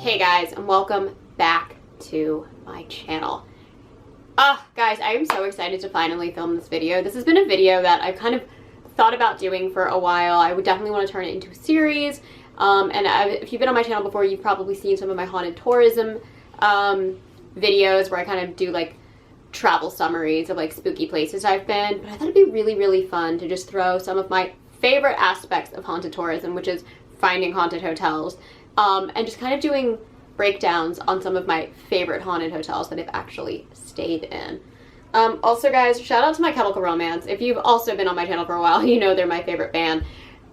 Hey guys, and welcome back to my channel. Guys, I am so excited to finally film this video. This has been a video that I've kind of thought about doing for a while. I would definitely want to turn it into a series. If you've been on my channel before, you've probably seen some of my haunted tourism videos where I kind of do like travel summaries of like spooky places I've been. But I thought it'd be really, really fun to just throw some of my favorite aspects of haunted tourism, which is finding haunted hotels, and just kind of doing breakdowns on some of my favorite haunted hotels that I've actually stayed in. Also guys, shout out to My Chemical Romance. If you've also been on my channel for a while, you know they're my favorite band.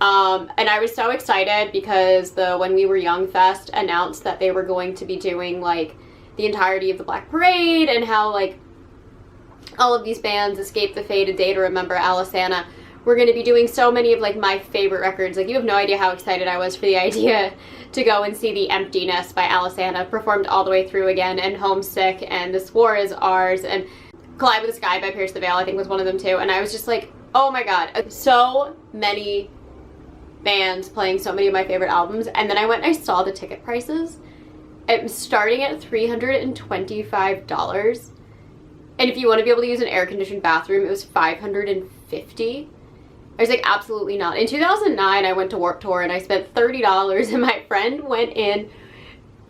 And I was so excited because the When We Were Young Fest announced that they were going to be doing like the entirety of the Black Parade, and how like all of these bands, Escape the Fate, A Day to Remember, Alisana, we're going to be doing so many of like my favorite records. Like, you have no idea how excited I was for the idea to go and see The Emptiness by Alisana performed all the way through again, and Homesick, and This War Is Ours, and Collide with the Sky by Pierce the Veil I think was one of them too. And I was just like, oh my god, so many bands playing so many of my favorite albums. And then I went and I saw the ticket prices. It was starting at $325, and if you want to be able to use an air-conditioned bathroom, it was $550. I was like, absolutely not. In 2009, I went to Warped Tour and I spent $30, and my friend went in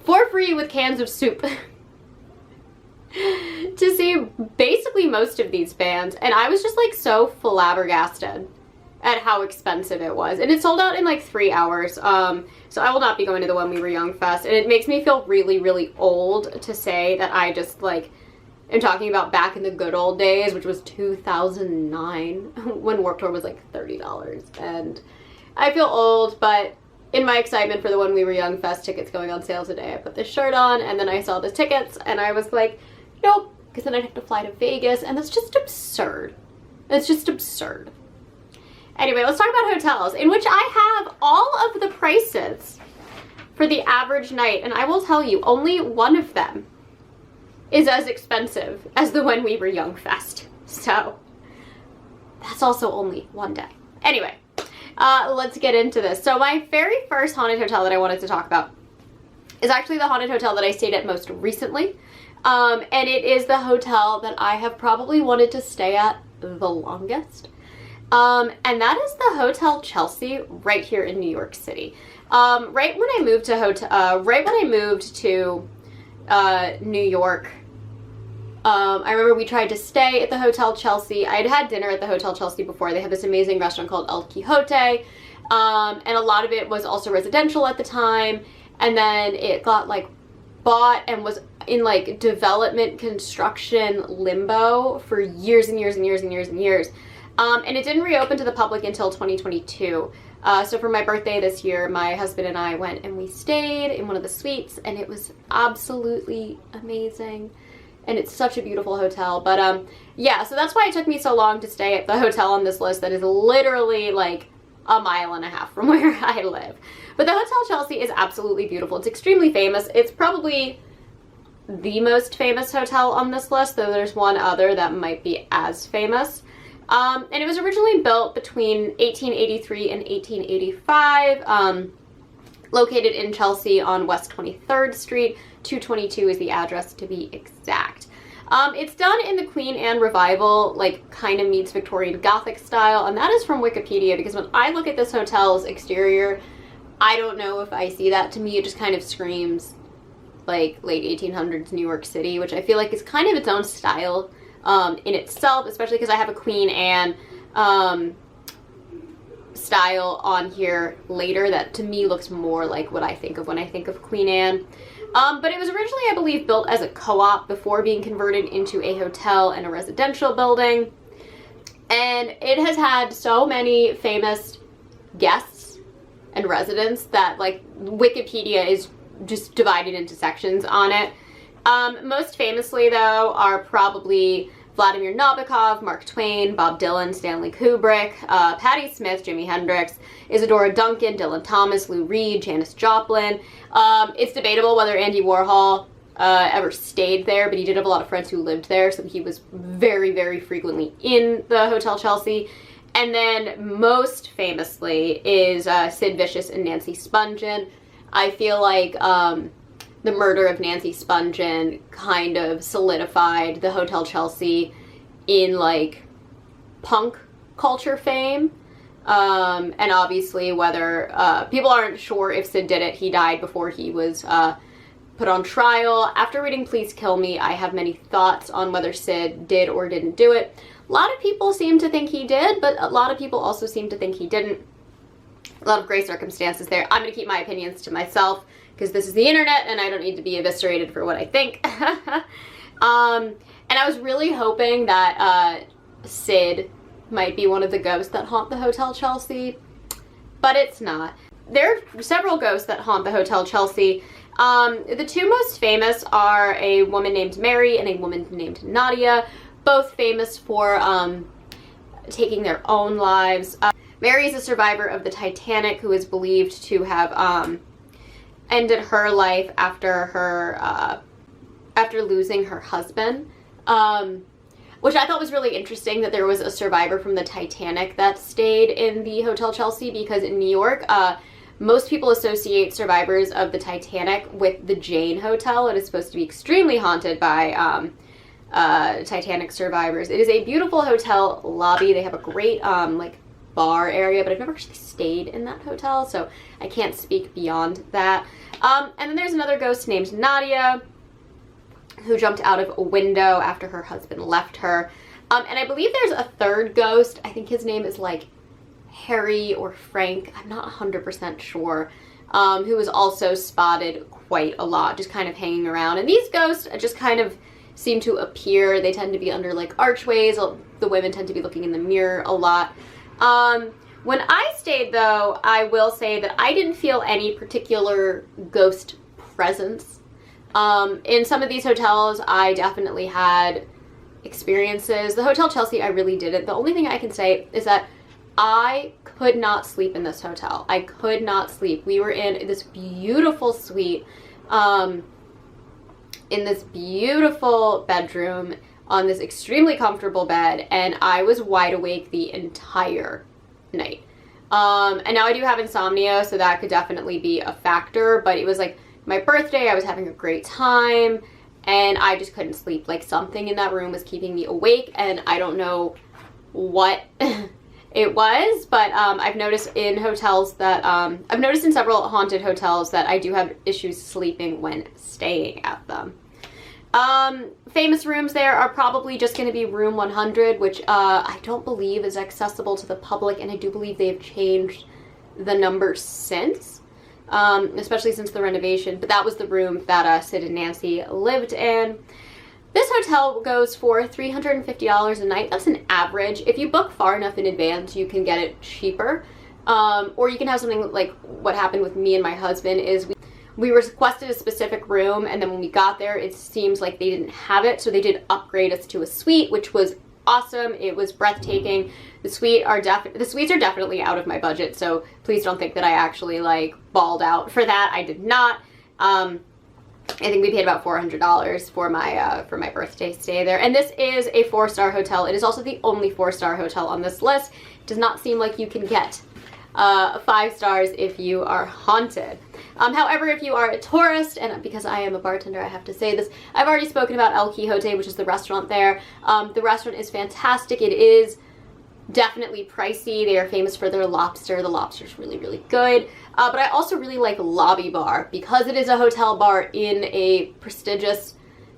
for free with cans of soup to see basically most of these bands. And I was just like so flabbergasted at how expensive it was. And it sold out in like 3 hours. So I will not be going to the When We Were Young Fest. And it makes me feel really, really old to say that I just like am talking about back in the good old days, which was 2009, when Warped Tour was like $30. And I feel old, but in my excitement for the When We Were Young Fest tickets going on sale today, I put this shirt on, and then I saw the tickets, and I was like, nope, because then I'd have to fly to Vegas, and that's just absurd. It's just absurd. Anyway, let's talk about hotels, in which I have all of the prices for the average night, and I will tell you, only one of them is as expensive as the When We Were Young Fest. So that's also only one day. Anyway, let's get into this. So my very first haunted hotel that I wanted to talk about is actually the haunted hotel that I stayed at most recently. And it is the hotel that I have probably wanted to stay at the longest. And that is the Hotel Chelsea right here in New York City. Right when I moved to New York, I remember we tried to stay at the Hotel Chelsea. I had had dinner at the Hotel Chelsea before. They have this amazing restaurant called El Quijote, and a lot of it was also residential at the time, and then it got like bought and was in like development construction limbo for years and years and years and years and years, and it didn't reopen to the public until 2022. So for my birthday this year, my husband and I went and we stayed in one of the suites, and it was absolutely amazing. And it's such a beautiful hotel. But yeah, so that's why it took me so long to stay at the hotel on this list that is literally like a mile and a half from where I live. But the Hotel Chelsea is absolutely beautiful. It's extremely famous. It's probably the most famous hotel on this list, though there's one other that might be as famous. And it was originally built between 1883 and 1885, located in Chelsea on West 23rd Street. 222 is the address to be exact. It's done in the Queen Anne Revival, like kind of meets Victorian Gothic style, and that is from Wikipedia, because when I look at this hotel's exterior, I don't know if I see that. To me, it just kind of screams like late 1800s New York City, which I feel like is kind of its own style in itself, especially because I have a Queen Anne style on here later that to me looks more like what I think of when I think of Queen Anne. But it was originally, I believe, built as a co-op before being converted into a hotel and a residential building. And it has had so many famous guests and residents that like Wikipedia is just divided into sections on it. Most famously though are probably Vladimir Nabokov, Mark Twain, Bob Dylan, Stanley Kubrick, Patti Smith, Jimi Hendrix, Isadora Duncan, Dylan Thomas, Lou Reed, Janis Joplin. It's debatable whether Andy Warhol ever stayed there, but he did have a lot of friends who lived there, so he was very, very frequently in the Hotel Chelsea. And then most famously is Sid Vicious and Nancy Spungen. I feel like the murder of Nancy Spungen kind of solidified the Hotel Chelsea in like punk culture fame. And obviously whether, people aren't sure if Sid did it. He died before he was put on trial. After reading Please Kill Me, I have many thoughts on whether Sid did or didn't do it. A lot of people seem to think he did, but a lot of people also seem to think he didn't. A lot of gray circumstances there. I'm going to keep my opinions to myself because this is the internet and I don't need to be eviscerated for what I think. And I was really hoping that Sid might be one of the ghosts that haunt the Hotel Chelsea, but it's not. There are several ghosts that haunt the Hotel Chelsea. The two most famous are a woman named Mary and a woman named Nadia, both famous for taking their own lives. Mary is a survivor of the Titanic who is believed to have ended her life after her after losing her husband, which I thought was really interesting that there was a survivor from the Titanic that stayed in the Hotel Chelsea, because in New York, most people associate survivors of the Titanic with the Jane Hotel. It is supposed to be extremely haunted by Titanic survivors. It is a beautiful hotel lobby. They have a great like bar area, but I've never actually stayed in that hotel, so I can't speak beyond that. And then there's another ghost named Nadia who jumped out of a window after her husband left her. And I believe there's a third ghost. I think his name is like Harry or Frank. I'm not 100% sure. Who was also spotted quite a lot, just kind of hanging around. And these ghosts just kind of seem to appear. They tend to be under like archways. The women tend to be looking in the mirror a lot. When I stayed though, I will say that I didn't feel any particular ghost presence. In some of these hotels, I definitely had experiences. The Hotel Chelsea, I really didn't. The only thing I can say is that I could not sleep in this hotel. I could not sleep. We were in this beautiful suite, in this beautiful bedroom, on this extremely comfortable bed, and I was wide awake the entire night. And now I do have insomnia, so that could definitely be a factor, but it was like my birthday, I was having a great time, and I just couldn't sleep. Like something in that room was keeping me awake, and I don't know what it was, but I've noticed in hotels that, I've noticed in several haunted hotels that I do have issues sleeping when staying at them. Famous rooms there are probably just going to be room 100, which I don't believe is accessible to the public, and I do believe they've changed the number since. Especially since the renovation, but that was the room that Sid and Nancy lived in. This hotel goes for $350 a night. That's an average. If you book far enough in advance, you can get it cheaper. Or you can have something like what happened with me and my husband is we requested a specific room, and then when we got there, it seems like they didn't have it, so they did upgrade us to a suite, which was awesome. It was breathtaking. The suites are definitely out of my budget, so please don't think that I actually like balled out for that. I did not. I think we paid about $400 for my birthday stay there. And this is a 4-star hotel. It is also the only 4-star hotel on this list. It does not seem like you can get 5 stars if you are haunted. However, if you are a tourist, and because I am a bartender, I have to say this, I've already spoken about El Quijote, which is the restaurant there. The restaurant is fantastic. It is definitely pricey. They are famous for their lobster. The lobster is really, really good. But I also really like lobby bar. Because it is a hotel bar in a prestigious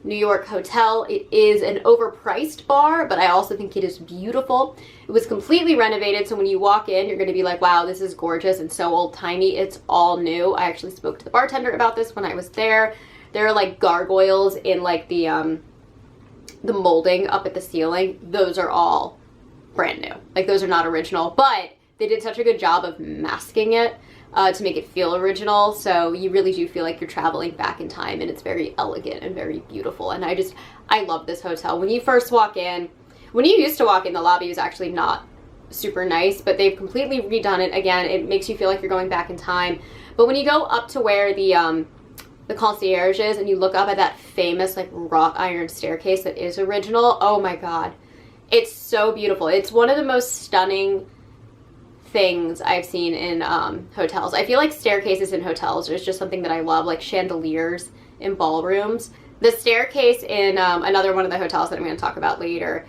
New York hotel, it is an overpriced bar, but I also think it is beautiful. It was completely renovated, so when you walk in, you're going to be like, wow, this is gorgeous and so old-timey. It's all new. I actually spoke to the bartender about this when I was there. There are like gargoyles in like the molding up at the ceiling. Those are all brand new. Like those are not original, but they did such a good job of masking it to make it feel original, so you really do feel like you're traveling back in time, and it's very elegant and very beautiful. And I love this hotel. When you first walk in, when you used to walk in, the lobby was actually not super nice, but they've completely redone it again. It makes you feel like you're going back in time. But when you go up to where the concierge is, and you look up at that famous like wrought iron staircase that is original, oh my god, it's so beautiful. It's one of the most stunning things I've seen in hotels. I feel like staircases in hotels is just something that I love, like chandeliers in ballrooms. The staircase in another one of the hotels that I'm going to talk about later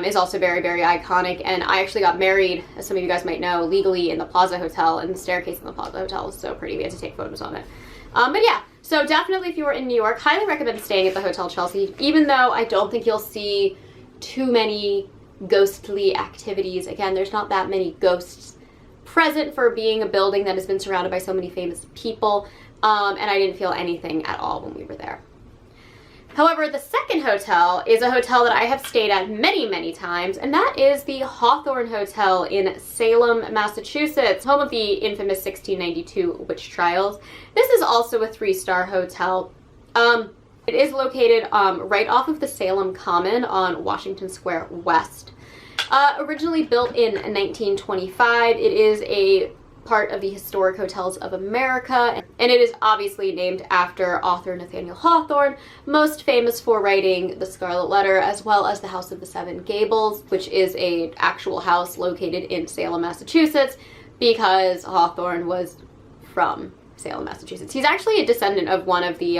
is also very, very iconic. And I actually got married, as some of you guys might know, legally in the Plaza Hotel, and the staircase in the Plaza Hotel was so pretty. We had to take photos on it. But yeah, so definitely if you were in New York, highly recommend staying at the Hotel Chelsea, even though I don't think you'll see too many ghostly activities. Again, there's not that many ghosts present for being a building that has been surrounded by so many famous people, and I didn't feel anything at all when we were there. However, the second hotel is a hotel that I have stayed at many, many times, and that is the Hawthorne Hotel in Salem, Massachusetts, home of the infamous 1692 witch trials. This is also a 3-star hotel. It is located right off of the Salem Common on Washington Square West. Originally built in 1925, it is a part of the Historic Hotels of America, and it is obviously named after author Nathaniel Hawthorne, most famous for writing The Scarlet Letter, as well as The House of the Seven Gables, which is an actual house located in Salem, Massachusetts, because Hawthorne was from Salem, Massachusetts. He's actually a descendant of one of the,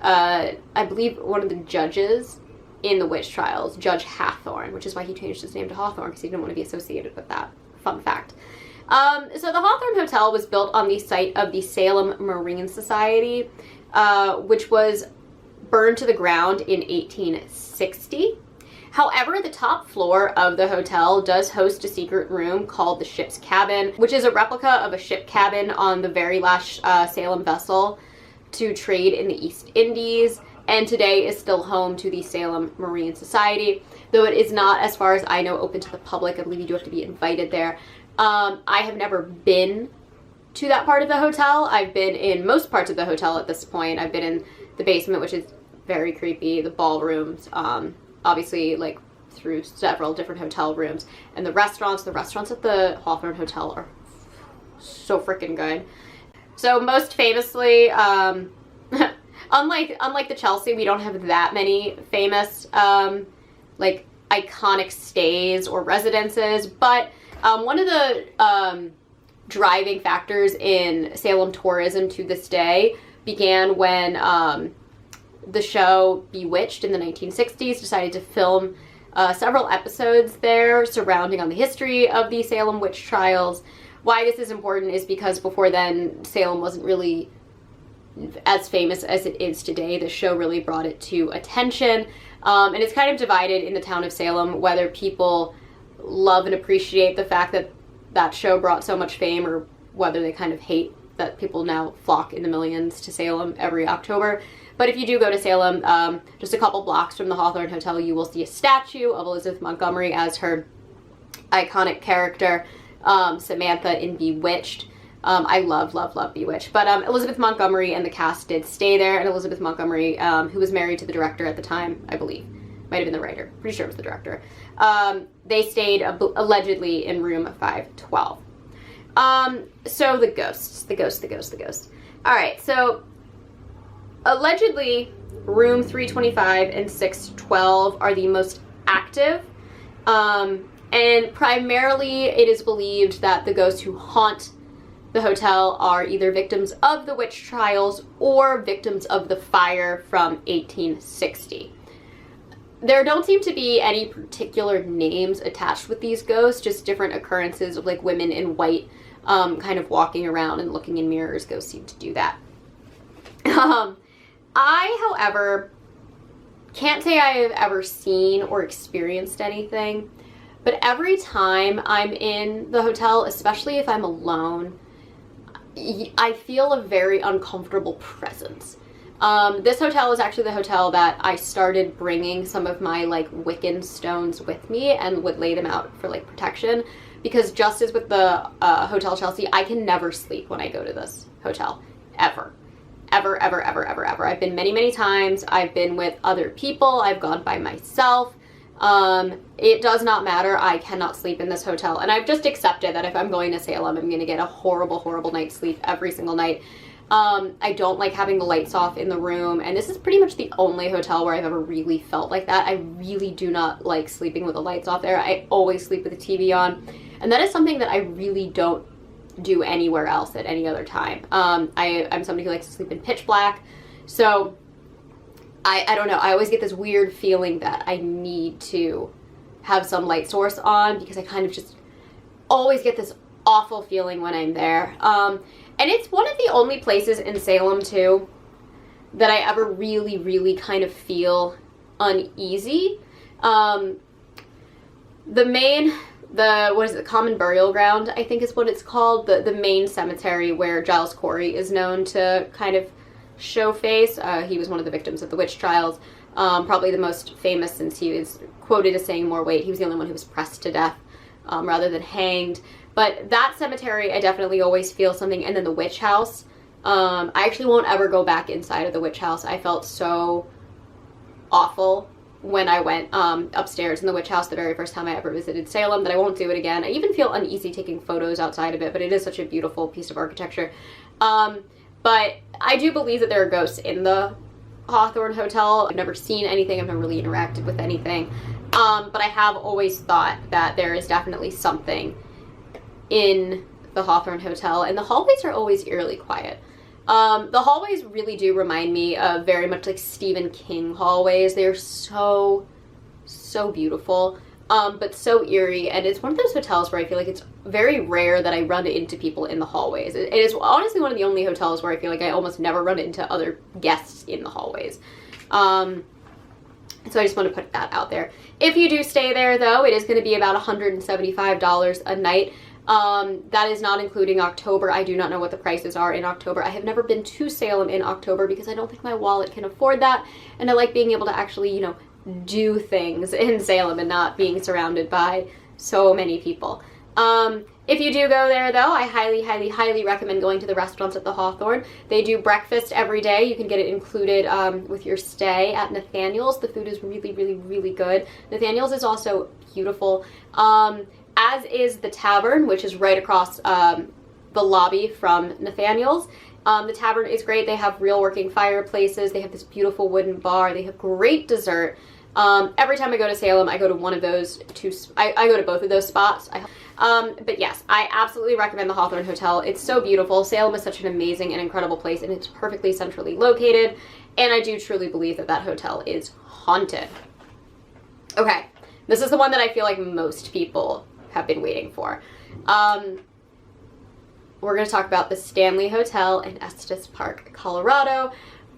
I believe one of the judges in the witch trials, Judge Hathorne, which is why he changed his name to Hawthorne, because he didn't want to be associated with that. Fun fact. So the Hawthorne Hotel was built on the site of the Salem Marine Society, which was burned to the ground in 1860. However, the top floor of the hotel does host a secret room called the Ship's Cabin, which is a replica of a ship cabin on the very last Salem vessel to trade in the East Indies, and today is still home to the Salem Marine Society, though it is not, as far as I know, open to the public. I believe you do have to be invited there. I have never been to that part of the hotel. I've been in most parts of the hotel at this point. I've been in the basement, which is very creepy, the ballrooms, obviously like through several different hotel rooms, and the restaurants. The restaurants at the Hawthorne Hotel are so freaking good. So most famously, unlike the Chelsea, we don't have that many famous like iconic stays or residences, but one of the driving factors in Salem tourism to this day began when the show Bewitched in the 1960s decided to film several episodes there surrounding on the history of the Salem witch trials. Why this is important is because before then, Salem wasn't really as famous as it is today. The show really brought it to attention, and it's kind of divided in the town of Salem whether people love and appreciate the fact that that show brought so much fame, or whether they kind of hate that people now flock in the millions to Salem every October. But if you do go to Salem, just a couple blocks from the Hawthorne Hotel, you will see a statue of Elizabeth Montgomery as her iconic character, Samantha in Bewitched. I love Bewitched. But Elizabeth Montgomery and the cast did stay there, and Elizabeth Montgomery, who was married to the director at the time, I believe, might have been the writer, pretty sure it was the director, they stayed allegedly in room 512. So the ghosts. All right, so allegedly room 325 and 612 are the most active, and primarily it is believed that the ghosts who haunt the hotel are either victims of the witch trials or victims of the fire from 1860. There don't seem to be any particular names attached with these ghosts, just different occurrences of like women in white kind of walking around and looking in mirrors. Ghosts seem to do that. I, however, can't say I have ever seen or experienced anything, but every time I'm in the hotel, especially if I'm alone, I feel a very uncomfortable presence. This hotel is actually the hotel that I started bringing some of my like Wiccan stones with me and would lay them out for like protection, because just as with the Hotel Chelsea, I can never sleep when I go to this hotel, ever. I've been many times. I've been with other people. I've gone by myself. It does not matter. I cannot sleep in this hotel, and I've just accepted that if I'm going to Salem, I'm going to get a horrible night's sleep every single night. I don't like having the lights off in the room, and this is pretty much the only hotel where I've ever really felt like that. I really do not like sleeping with the lights off there. I always sleep with the TV on, and that is something that I really don't do anywhere else at any other time. I'm somebody who likes to sleep in pitch black, So I don't know, I always get this weird feeling that I need to have some light source on, because I kind of just always get this awful feeling when I'm there. And it's one of the only places in Salem too that I ever really, really kind of feel uneasy. The common burial ground, I think is what it's called, the main cemetery where Giles Corey is known to kind of show face. He was one of the victims of the witch trials, probably the most famous, since he is quoted as saying more weight. He was the only one who was pressed to death rather than hanged. But that cemetery, I definitely always feel something. And then the witch house. I actually won't ever go back inside of the witch house. I felt so awful when I went upstairs in the witch house the very first time I ever visited Salem that I won't do it again. I even feel uneasy taking photos outside of it, but it is such a beautiful piece of architecture. But I do believe that there are ghosts in the Hawthorne Hotel. I've never seen anything. I've never really interacted with anything. But I have always thought that there is definitely something in the Hawthorne Hotel, and the hallways are always eerily quiet. The hallways really do remind me of very much like Stephen King hallways. They're so beautiful, but so eerie, and it's one of those hotels where I feel like it's very rare that I run into people in the hallways. It is honestly one of the only hotels where I feel like I almost never run into other guests in the hallways. So I just want to put that out there. If you do stay there though, it is going to be about $175 a night. That is not including October. I do not know what the prices are in October. I have never been to Salem in October because I don't think my wallet can afford that, and I like being able to actually, you know, do things in Salem and not being surrounded by so many people. If you do go there though, I highly recommend going to the restaurants at the Hawthorne. They do breakfast every day. You can get it included with your stay at Nathaniel's. The food is really good. Nathaniel's is also beautiful. As is the Tavern, which is right across the lobby from Nathaniel's. The Tavern is great. They have real working fireplaces. They have this beautiful wooden bar. They have great dessert. Every time I go to Salem, I go to one of those two. I go to both of those spots. But yes, I absolutely recommend the Hawthorne Hotel. It's so beautiful. Salem is such an amazing and incredible place, and it's perfectly centrally located. And I do truly believe that that hotel is haunted. Okay, this is the one that I feel like most people have been waiting for. We're going to talk about the Stanley Hotel in Estes Park, Colorado.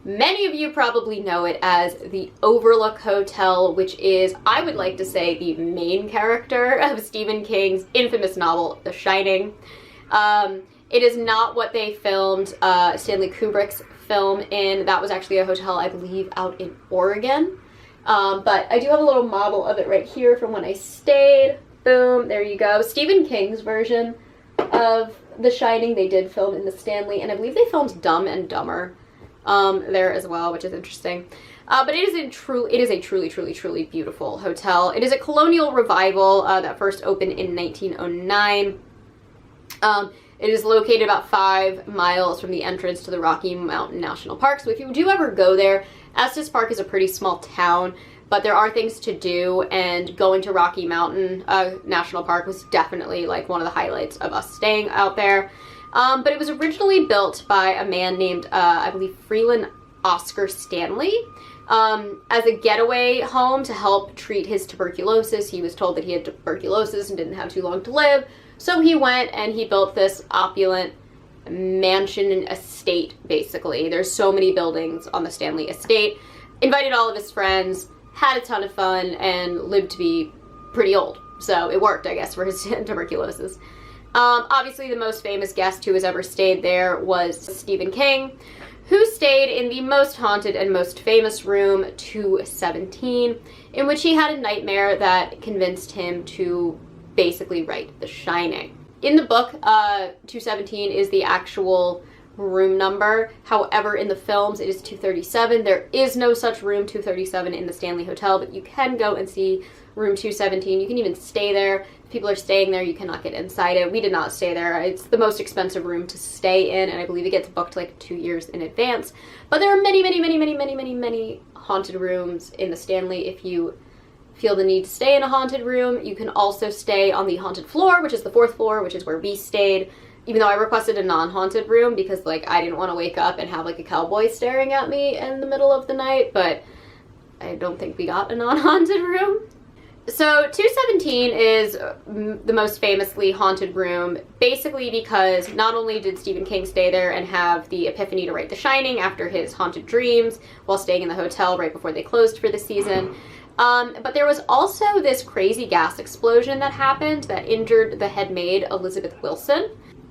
Many of you probably know it as the Overlook Hotel, which is, I would like to say, the main character of Stephen King's infamous novel, The Shining. It is not what they filmed Stanley Kubrick's film in. That was actually a hotel, I believe, out in Oregon. But I do have a little model of it right here from when I stayed. Boom, there you go. Stephen King's version of The Shining, they did film in the Stanley, and I believe they filmed Dumb and Dumber there as well, which is interesting. But it is a truly beautiful hotel. It is a colonial revival that first opened in 1909. It is located about 5 miles from the entrance to the Rocky Mountain National Park. So if you do ever go there, Estes Park is a pretty small town, but there are things to do, and going to Rocky Mountain National Park was definitely like one of the highlights of us staying out there. But it was originally built by a man named, I believe, Freeland Oscar Stanley, as a getaway home to help treat his tuberculosis. He was told that he had tuberculosis and didn't have too long to live, so he went and he built this opulent mansion and estate, basically. There's so many buildings on the Stanley estate. Invited all of his friends, had a ton of fun, and lived to be pretty old. So it worked, I guess, for his tuberculosis. Obviously, the most famous guest who has ever stayed there was Stephen King, who stayed in the most haunted and most famous room 217, in which he had a nightmare that convinced him to basically write The Shining. In the book, 217 is the actual room number. However, in the films, it is 237. There is no such room 237 in the Stanley Hotel, but you can go and see room 217. You can even stay there. If people are staying there, you cannot get inside it. We did not stay there. It's the most expensive room to stay in, and I believe it gets booked like 2 years in advance. But there are many haunted rooms in the Stanley. If you feel the need to stay in a haunted room, you can also stay on the haunted floor, which is the 4th floor, which is where we stayed. even though I requested a non-haunted room because like I didn't want to wake up and have like a cowboy staring at me in the middle of the night, but I don't think we got a non-haunted room. So 217 is the most famously haunted room, basically because not only did Stephen King stay there and have the epiphany to write The Shining after his haunted dreams while staying in the hotel right before they closed for the season, but there was also this crazy gas explosion that happened that injured the head maid, Elizabeth Wilson.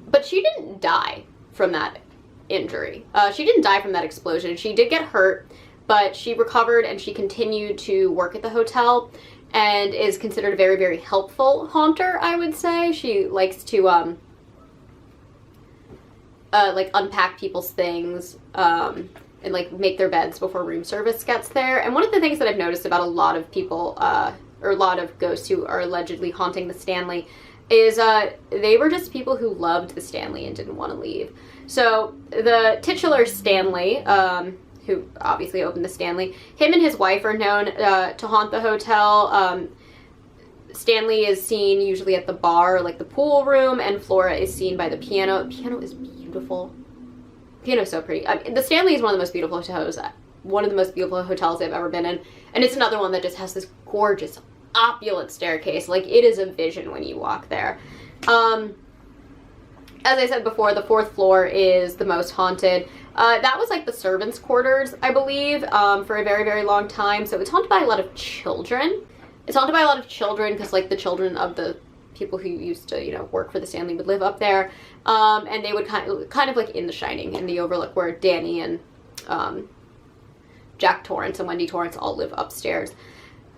But she didn't die from that injury. She didn't die from that explosion. She did get hurt, but she recovered and she continued to work at the hotel and is considered a very, very helpful haunter, I would say. She likes to like unpack people's things and like make their beds before room service gets there. And one of the things that I've noticed about a lot of people or a lot of ghosts who are allegedly haunting the Stanley is they were just people who loved the Stanley and didn't want to leave. So the titular Stanley, who obviously opened the Stanley, him and his wife are known to haunt the hotel. Stanley is seen usually at the bar, like the pool room, and Flora is seen by the piano. The piano is beautiful. The piano is so pretty. I mean, the Stanley is one of the most beautiful hotels, I've ever been in, and it's another one that just has this gorgeous opulent staircase. Like, it is a vision when you walk there. As I said before, the 4th floor is the most haunted. That was like the servants' quarters, I believe, for a very, very long time. So it's haunted by a lot of children. It's haunted by a lot of children because like the children of the people who used to, you know, work for the Stanley would live up there. And they would kind of like in The Shining, in the Overlook, where Danny and Jack Torrance and Wendy Torrance all live upstairs.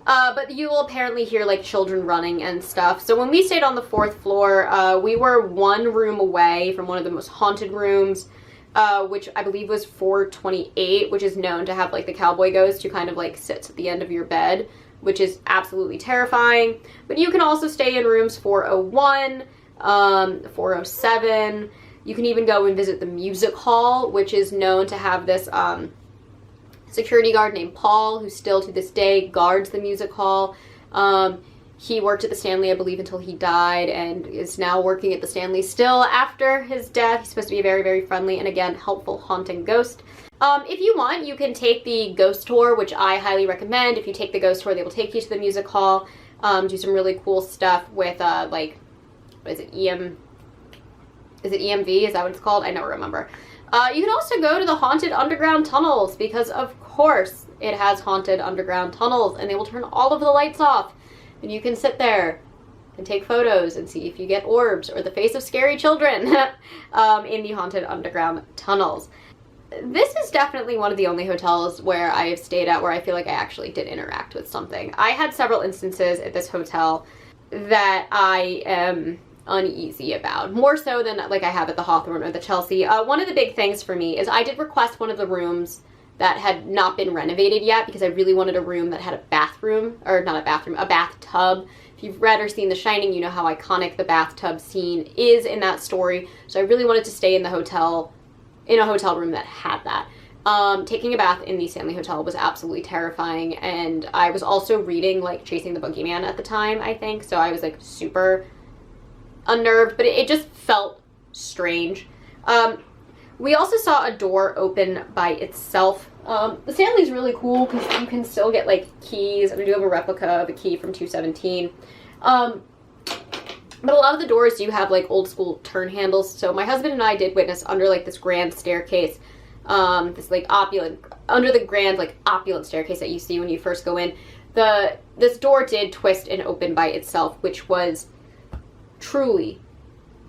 But you will apparently hear like children running and stuff. So when we stayed on the 4th floor, we were one room away from one of the most haunted rooms, which I believe was 428, which is known to have like the cowboy ghost who kind of like sits at the end of your bed, which is absolutely terrifying. But you can also stay in rooms 401, 407. You can even go and visit the music hall, which is known to have this security guard named Paul, who still to this day guards the music hall. He worked at the Stanley, I believe, until he died, and is now working at the Stanley still after his death. He's supposed to be a very, very friendly and, again, helpful haunting ghost. If you want, you can take the ghost tour, which I highly recommend. If you take the ghost tour, they will take you to the music hall, do some really cool stuff with, like, what is it, EMV? Is that what it's called? I never remember. You can also go to the haunted underground tunnels because, of course, it has haunted underground tunnels, and they will turn all of the lights off. And you can sit there and take photos and see if you get orbs or the face of scary children in the haunted underground tunnels. This is definitely one of the only hotels where I have stayed at where I feel like I actually did interact with something. I had several instances at this hotel that I am uneasy about, more so than like I have at the Hawthorne or the Chelsea. One of the big things for me is I did request one of the rooms that had not been renovated yet because I really wanted a room that had a bathroom, or not a bathroom, a bathtub. If you've read or seen The Shining, you know how iconic the bathtub scene is in that story. So I really wanted to stay in the hotel, in a hotel room that had that. Taking a bath in the Stanley Hotel was absolutely terrifying, and I was also reading like Chasing the Boogeyman at the time, I think, so I was like super unnerved, but it just felt strange. We also saw a door open by itself. The Stanley's really cool because you can still get like keys, and we do have a replica of a key from 217. But a lot of the doors do have like old school turn handles, so my husband and I did witness under like this grand staircase, this like opulent, under the grand like opulent staircase that you see when you first go in, this door did twist and open by itself, which was truly,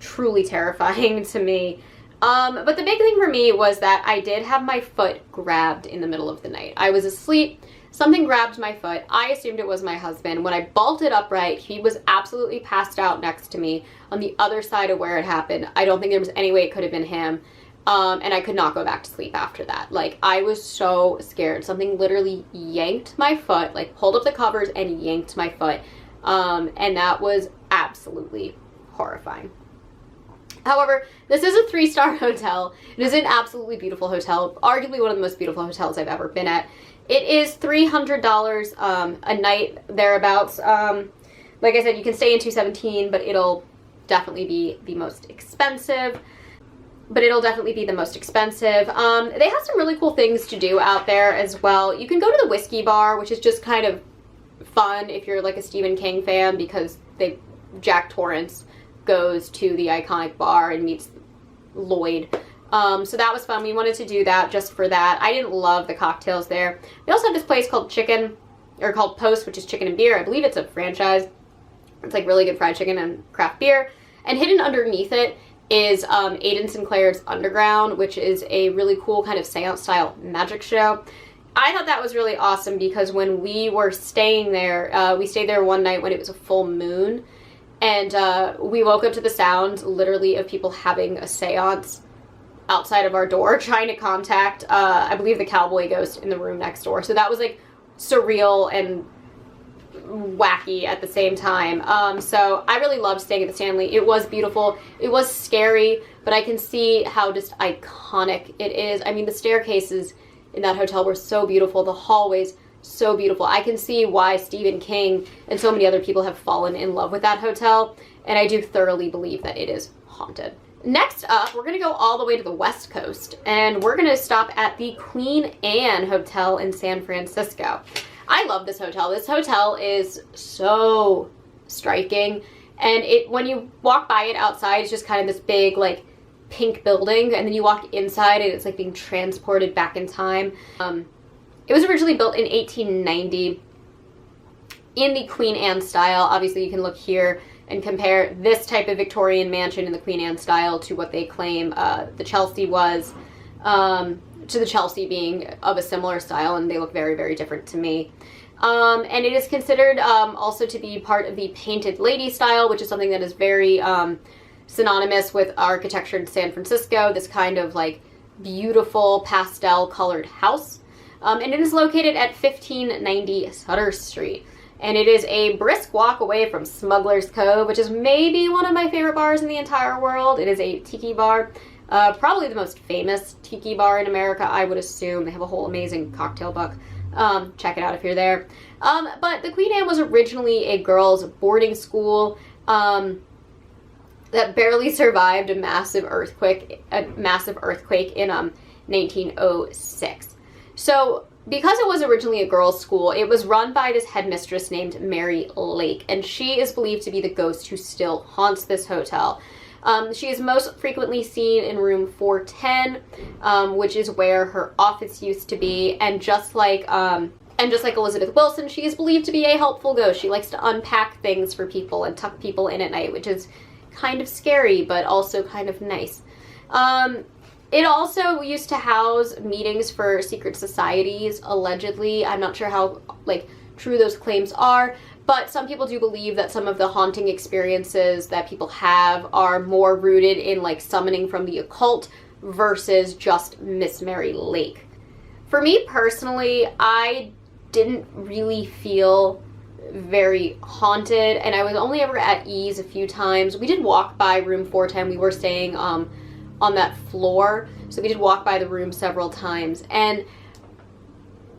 truly terrifying to me. But the big thing for me was that I did have my foot grabbed in the middle of the night. I was asleep, something grabbed my foot. I assumed it was my husband. When I bolted upright, he was absolutely passed out next to me on the other side of where it happened. I don't think there was any way it could have been him. And I could not go back to sleep after that. Like, I was so scared. Something literally yanked my foot, like pulled up the covers and yanked my foot. And that was absolutely horrifying. However, this is a 3-star hotel. It is an absolutely beautiful hotel, arguably one of the most beautiful hotels I've ever been at. It is $300 a night, thereabouts. Like I said, you can stay in 217, but it'll definitely be the most expensive. They have some really cool things to do out there as well. You can go to the whiskey bar, which is just kind of fun if you're like a Stephen King fan, because Jack Torrance goes to the iconic bar and meets Lloyd. So that was fun. We wanted to do that just for that. I didn't love the cocktails there. They also have this place called called Post, which is chicken and beer. I believe it's a franchise. It's like really good fried chicken and craft beer. And hidden underneath it is Aidan Sinclair's Underground, which is a really cool kind of seance style magic show. I thought that was really awesome because when we were staying there, we stayed there one night when it was a full moon, and we woke up to the sounds literally of people having a seance outside of our door trying to contact, I believe, the cowboy ghost in the room next door. So that was like surreal and wacky at the same time. So I really loved staying at the Stanley. It was beautiful. It was scary, but I can see how just iconic it is. I mean, the staircases in that hotel were so beautiful. The hallways, so beautiful. I can see why Stephen King and so many other people have fallen in love with that hotel, and I do thoroughly believe that it is haunted. Next up, we're going to go all the way to the West Coast, and we're going to stop at the Queen Anne Hotel in San Francisco. I love this hotel. This hotel is so striking, and when you walk by it outside, it's just kind of this big, like, pink building, and then you walk inside and it's like being transported back in time. It was originally built in 1890 in the Queen Anne style. Obviously, you can look here and compare this type of Victorian mansion in the Queen Anne style to what they claim the Chelsea was, to the Chelsea being of a similar style, and they look very, very different to me. And it is considered also to be part of the Painted Lady style, which is something that is very synonymous with architecture in San Francisco, this kind of like beautiful pastel colored house. And it is located at 1590 Sutter Street. And it is a brisk walk away from Smuggler's Cove, which is maybe one of my favorite bars in the entire world. It is a tiki bar. Probably the most famous tiki bar in America, I would assume. They have a whole amazing cocktail book. Check it out if you're there. But the Queen Anne was originally a girls' boarding school that barely survived a massive earthquake in 1906. So because it was originally a girls' school, it was run by this headmistress named Mary Lake, and she is believed to be the ghost who still haunts this hotel. She is most frequently seen in room 410, which is where her office used to be, and just like Elizabeth Wilson, she is believed to be a helpful ghost. She likes to unpack things for people and tuck people in at night, which is kind of scary, but also kind of nice. It also used to house meetings for secret societies, allegedly. I'm not sure how, true those claims are, but some people do believe that some of the haunting experiences that people have are more rooted in, summoning from the occult versus just Miss Mary Lake. For me personally, I didn't really feel very haunted, and I was only ever at ease a few times. We did walk by room 410. We were staying on that floor, so we did walk by the room several times, and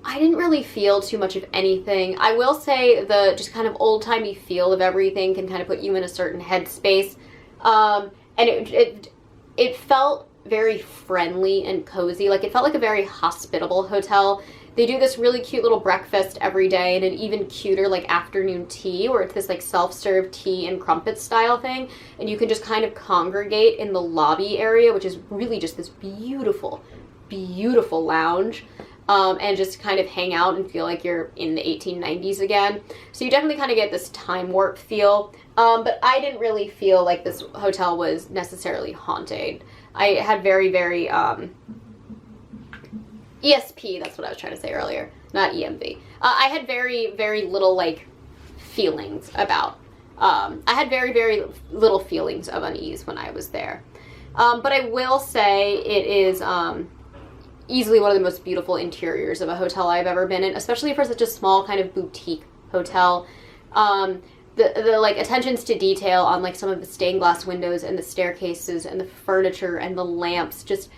I didn't really feel too much of anything. I will say the just kind of old-timey feel of everything can kind of put you in a certain headspace, and it felt very friendly and cozy. It felt like a very hospitable hotel. They do this really cute little breakfast every day, and an even cuter afternoon tea, where it's this self-serve tea and crumpet style thing, and you can just kind of congregate in the lobby area, which is really just this beautiful, beautiful lounge, and just kind of hang out and feel like you're in the 1890s again. So you definitely kind of get this time warp feel, but I didn't really feel like this hotel was necessarily haunted. I had very, very, ESP, that's what I was trying to say earlier, not EMV. I had very, very little, feelings about, I had very, very little feelings of unease when I was there. But I will say it is easily one of the most beautiful interiors of a hotel I've ever been in, especially for such a small kind of boutique hotel. The attentions to detail on some of the stained glass windows and the staircases and the furniture and the lamps, just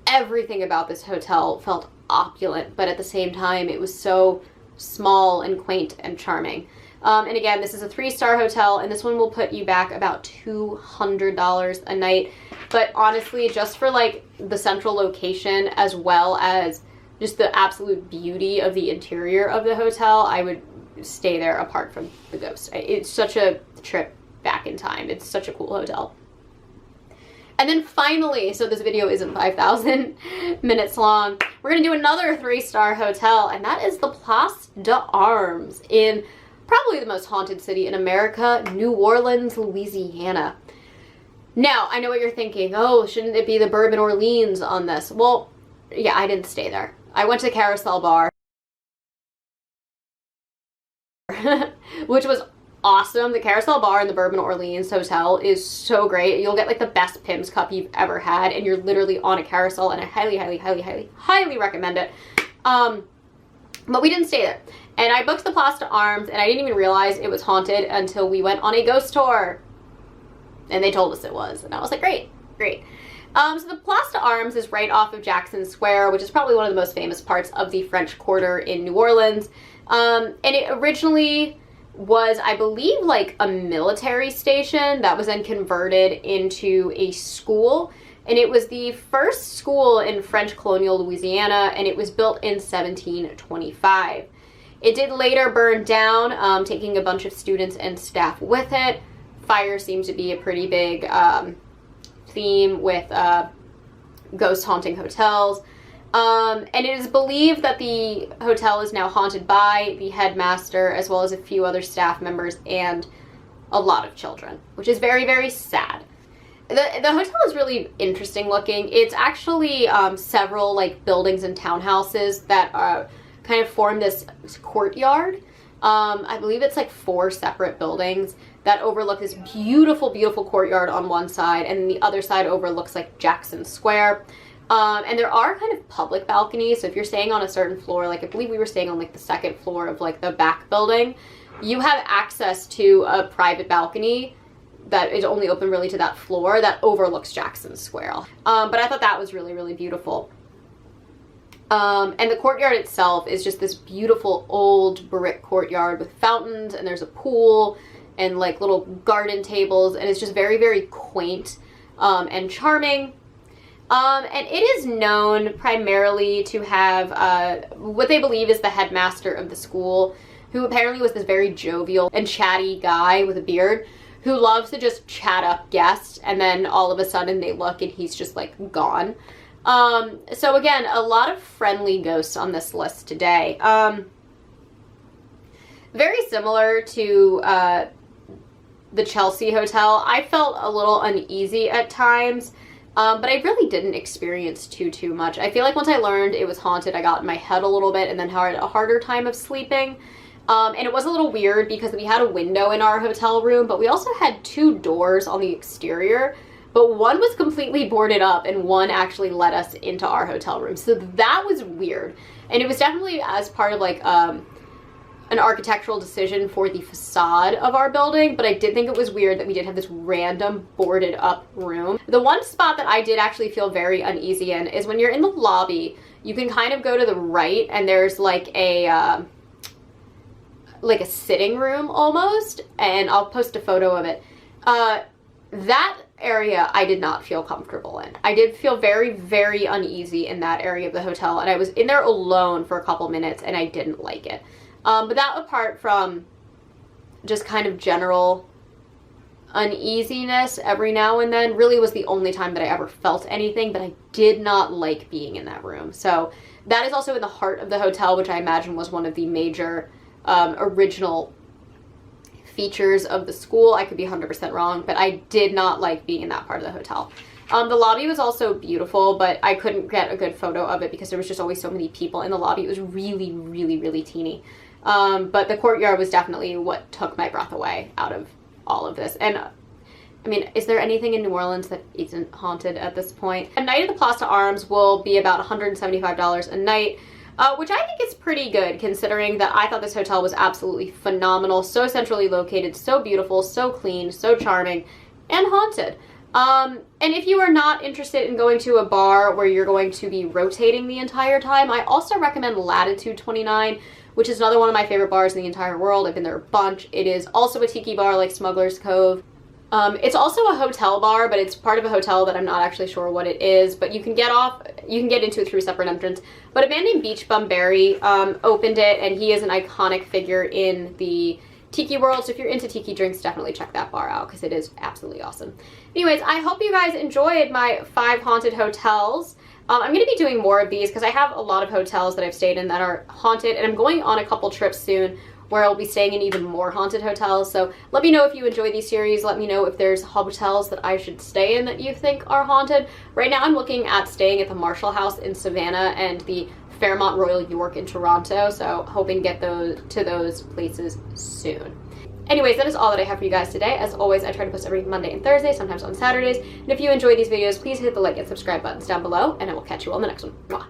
everything about this hotel felt opulent, but at the same time it was so small and quaint and charming. And again, this is a 3-star hotel, and this one will put you back about $200 a night. But honestly, just for like the central location as well as just the absolute beauty of the interior of the hotel, I would stay there apart from the ghost. It's such a trip back in time. It's such a cool hotel. And then finally, so this video isn't 5,000 minutes long, we're gonna do another 3-star hotel, and that is the Place d'Armes in probably the most haunted city in America, New Orleans, Louisiana. Now, I know what you're thinking. Oh, shouldn't it be the Bourbon Orleans on this? Well, yeah, I didn't stay there. I went to the Carousel Bar, which was awesome. The Carousel Bar in the Bourbon Orleans Hotel is so great. You'll get like the best Pim's Cup you've ever had, and you're literally on a carousel, and I highly, highly, highly, highly, highly recommend it. But we didn't stay there. And I booked the Place d'Armes, and I didn't even realize it was haunted until we went on a ghost tour. And they told us it was. And I was like, great, great. So the Place d'Armes is right off of Jackson Square, which is probably one of the most famous parts of the French Quarter in New Orleans. And it originally was, I believe, like a military station that was then converted into a school. And it was the first school in French colonial Louisiana, and it was built in 1725. It did later burn down, taking a bunch of students and staff with it. Fire seems to be a pretty big theme with ghost haunting hotels. And it is believed that the hotel is now haunted by the headmaster, as well as a few other staff members and a lot of children, which is very, very sad. The hotel is really interesting looking. It's actually several like buildings and townhouses that kind of form this courtyard. I believe it's like 4 separate buildings that overlook this beautiful, beautiful courtyard on one side, and the other side overlooks like Jackson Square. And there are kind of public balconies, so if you're staying on a certain floor, like I believe we were staying on like the 2nd floor of like the back building, you have access to a private balcony that is only open really to that floor that overlooks Jackson Square. But I thought that was really, really beautiful. And the courtyard itself is just this beautiful old brick courtyard with fountains, and there's a pool and like little garden tables, and it's just very, very quaint and charming. And it is known primarily to have what they believe is the headmaster of the school, who apparently was this very jovial and chatty guy with a beard who loves to just chat up guests, and then all of a sudden they look and he's just like gone. So again, a lot of friendly ghosts on this list today. Very similar to the Chelsea Hotel. I felt a little uneasy at times, but I really didn't experience too much. I feel like once I learned it was haunted, I got in my head a little bit and then had a harder time of sleeping. And it was a little weird because we had a window in our hotel room, but we also had 2 doors on the exterior, but one was completely boarded up and one actually let us into our hotel room. So that was weird. And it was definitely as part of like an architectural decision for the facade of our building, but I did think it was weird that we did have this random boarded up room. The one spot that I did actually feel very uneasy in is when you're in the lobby, you can kind of go to the right and there's like a sitting room almost, and I'll post a photo of it. That area I did not feel comfortable in. I did feel very, very uneasy in that area of the hotel, and I was in there alone for a couple minutes and I didn't like it. But that apart from just kind of general uneasiness every now and then really was the only time that I ever felt anything, but I did not like being in that room. So that is also in the heart of the hotel, which I imagine was one of the major original features of the school. I could be 100% wrong, but I did not like being in that part of the hotel. The lobby was also beautiful, but I couldn't get a good photo of it because there was just always so many people in the lobby. It was really, really, really teeny. But the courtyard was definitely what took my breath away out of all of this. And I mean, is there anything in New Orleans that isn't haunted at this point? A night at the Place d'Armes will be about $175 a night, which I think is pretty good considering that I thought this hotel was absolutely phenomenal, so centrally located, so beautiful, so clean, so charming, and haunted. And if you are not interested in going to a bar where you're going to be rotating the entire time, I also recommend Latitude 29, which is another one of my favorite bars in the entire world. I've been there a bunch. It is also a tiki bar like Smuggler's Cove. It's also a hotel bar, but it's part of a hotel that I'm not actually sure what it is, but you can get into it through a separate entrance. But a man named Beach Bum Berry opened it, and he is an iconic figure in the tiki world, so if you're into tiki drinks, definitely check that bar out because it is absolutely awesome. Anyways, I hope you guys enjoyed my 5 haunted hotels. I'm going to be doing more of these because I have a lot of hotels that I've stayed in that are haunted, and I'm going on a couple trips soon where I'll be staying in even more haunted hotels. So let me know if you enjoy these series. Let me know if there's hotels that I should stay in that you think are haunted. Right now I'm looking at staying at the Marshall House in Savannah and the Fairmont Royal York in Toronto, so hoping to get to those places soon. Anyways, that is all that I have for you guys today. As always, I try to post every Monday and Thursday, sometimes on Saturdays. And if you enjoy these videos, please hit the like and subscribe buttons down below, and I will catch you all in the next one. Mwah.